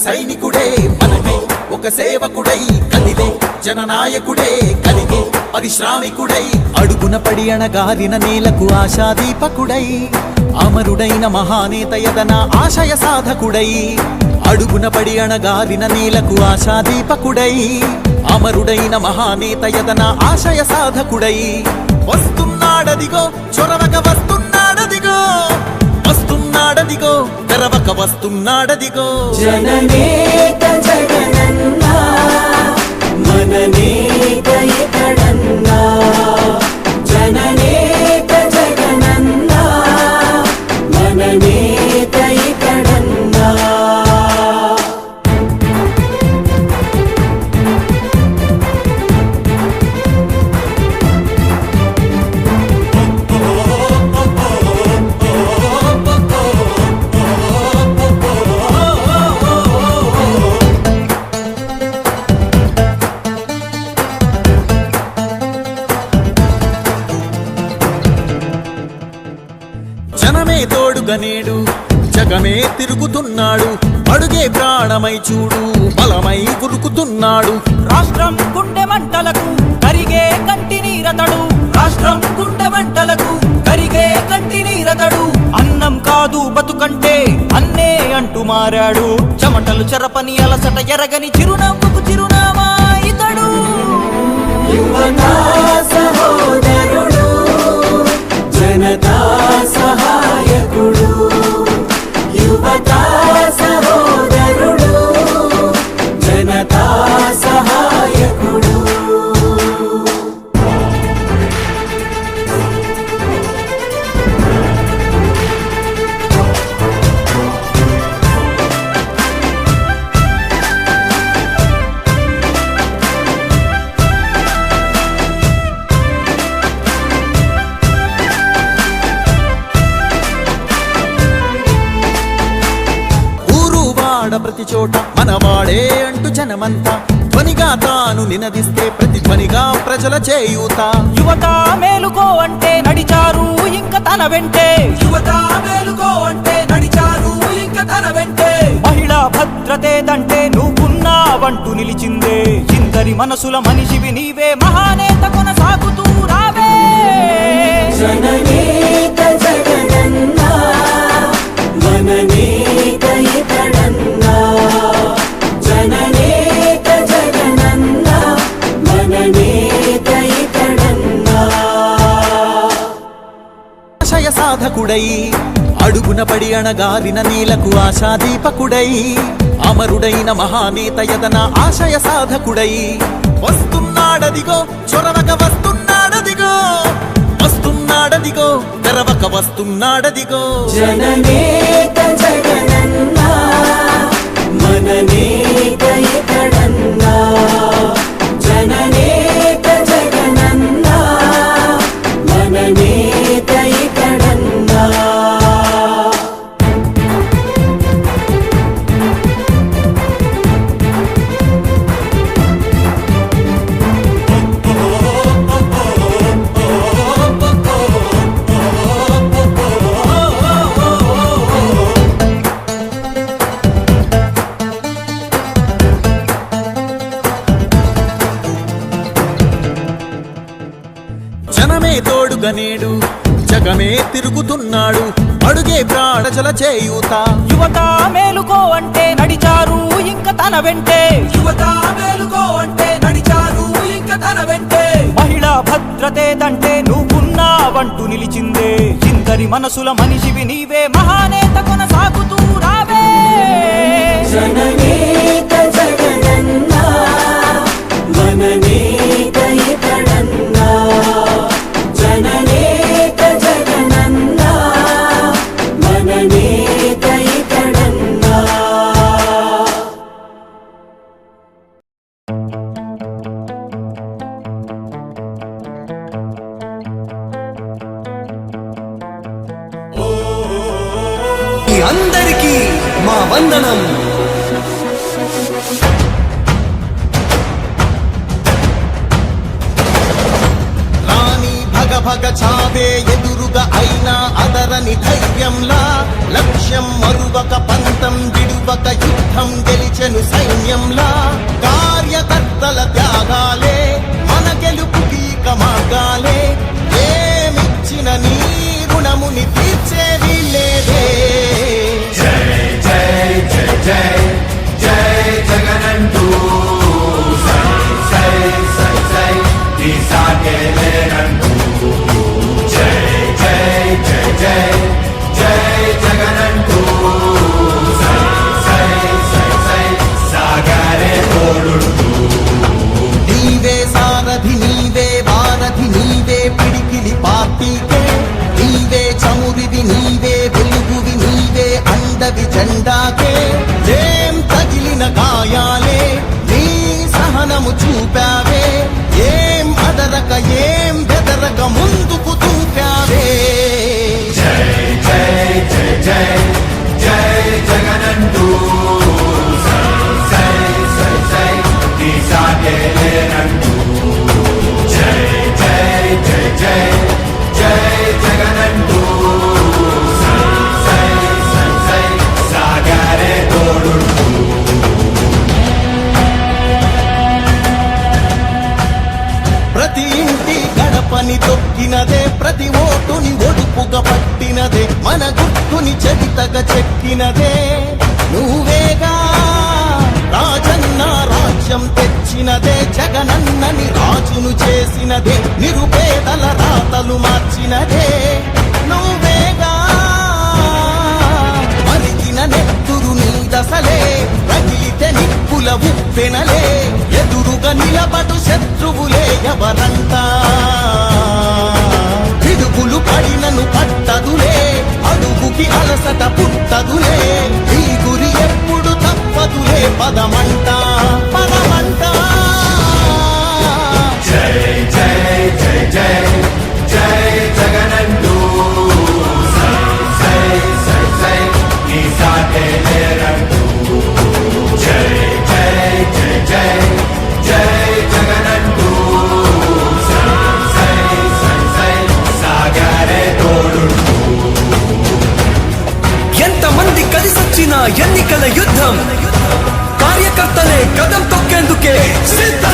సైనికుడే మనమే, ఒక సేవకుడై కదిలే జననాయకుడే కలిగే పరిశ్రామికుడై, అడుగున పడి అణగారిన నేలకు ఆశాదీపకుడై, అమరుడైన మహానేత యదన ఆశయ సాధకుడై, అడుగున పడి అణగారిన నేలకు ఆశాదీపకుడై, అమరుడైన మహానేత యదన ఆశయ సాధకుడై, వస్తున్నాడదిగో చొరవక వస్తున్నాడదిగో, వస్తున్నాడదిగో తెరవక వస్తున్నాడదిగో, జననేత జగనన్నా మననేత ఇతడన్నా, జననేత జగనన్నా మననేత ఇతడన్నా. జనమే తోడుగనేడు జగమే తిరుగుతున్నాడు, అడుగే ప్రాణమై చూడు బలమై ఉరుకుతున్నాడు, రాష్ట్రం గుండె మంటలకు కరిగే కంటి నీరతడు, రాష్ట్రం గుండె మంటలకు కరిగే కంటి నీరతడు, అన్నం కాదు బతుకంటే అన్నే అంటూ మారాడు, చెమటలు చెరపని అలసట ఎరగని చిరునవ్వుకు చిరునామా ఇతడు. యువతా సహోదరుడు జనతా సహాయకుడు, యువతా సహోదరుడు జనతా సహాయకుడు. ప్రతి చోట మనవాడే అంటూ జనమంతా ధ్వనిగా తాను నినదిస్తే ప్రతిధ్వనిగా ప్రజల చేయూత, యువత మేలుకో అంటే నడిచారు ఇంక తన వెంటే, యువత మేలుకో అంటే నడిచారు ఇంక తన వెంటే, మహిళా భద్రతేదంటే నువ్వున్నావంటూ నిలిచిందే, ఇందరి మనసుల మనిషివి నీవే మహానేత కొనసాగుతూ రావే. జననేత జగనన్నా మననేత ఇతడన్నా, జననేత జగనన్నా మననేత ఇతడన్నా. ఆశయ సాధకుడై అడుగున పడి అణగారిన నేలకు ఆశాదీపకుడై, అమరుడైన మహానేత యదన ఆశయ సాధకుడై, వస్తున్నాడదిగో చొరవక వస్తున్నాడదిగో, వస్తున్నాడదిగో తెరవక వస్తున్నాడదిగో, జననేత జగనన్నా మననేత ఇతడన్నా, జననేత జగనన్నా మననేత ఇతడన్నా. జనమే తోడుగనేడు జగమే తిరుగుతున్నాడు, అడుగే ప్రాణజల చేయూత, యువత మేలుకో అంటే నడిచారు ఇంక తన వెంటే, యువత మేలుకో అంటే నడిచారు ఇంక తన వెంటే, మహిళా భద్రతేదంటే నువ్వున్నావంటూ నిలిచిందే, ఇందరి మనసుల మనిషివి నీవే మహానేత కొనసాగుతూ రావే. జననేత జగనన్నా మననేత ఇతడన్నా, జననేత జగనన్నా మననేత ఇతడన్నా. అందరికీ మా వందనం. భగ చావే ఎదురుగా అయినా అదరని ధైర్యంలా, లక్ష్యం మరువక పంతం విడువ ఒక యుద్ధం గెలిచెను సైన్యంలా కార్యకర్తల త్యాగాలే మన గెలుపుకి ఇక మార్గాలే ఏమిచ్చిన నీ రుణముని తీర్చేది లేదే జై జై జై జై జై జగనంటూ సై సై సై సై ఈ సాగే లేనంటూ జై జై జై జై జై జగనంటూ సై సై సై సై సాగరే తోడుంటూ నీవే సారథి నీవే వారధి నీవే పిడికిలి పార్టీకే నీవే చమురివి నీవే వెలుగువి నీవే అండవి జెండాకే ఏం తగిలిన గాయాలే నీ సహనము చూపావే ఏం అదరక ఏం బెదరక ముందుకు చూపావే జై జై జై జై జై జగనంటూ సై సై సై సై ఈ సాగే లేనంటూ జై జై జై జై జై జగనంటూ సై సై సై సై సాగరే తోడుంటూ ప్రతి ఇంటి గడపని తొక్కినదే ప్రతి ఓటుని ఒడుపుగా పట్టినదే మన గుర్తుని చరితగా చెక్కినదే నువ్వేగా రాజన్న రాజ్యం తెచ్చినదే జగనన్నని రాజును చేసినదే నిరుపేదల రాతలు మార్చినదే నువ్వేగా మరిగిన నెత్తురు నీ దశలే రగిలితే నిప్పుల ఉప్పెనలే ఎదురుగా నిలబడు శత్రువులే ఎవరంతా పిడుగులు పడినను పట్టదులే అడుగుకి అలసట పుట్టదులే ఈ గురి ఎప్పుడు తప్పదులే పదమంట పదమంట జై జై జై జై జై జగనంటూ సై సై సై సై ఈ సాగే లేరంటూ జై జై జై జై జై జగనంటూ సై సై సై సై సాగరే తోడుంటూ ఎంతమంది కలిసొచ్చిన ఎన్నికల యుద్ధం కార్యకర్తలే కదం తొక్కేందుకే సిద్ధం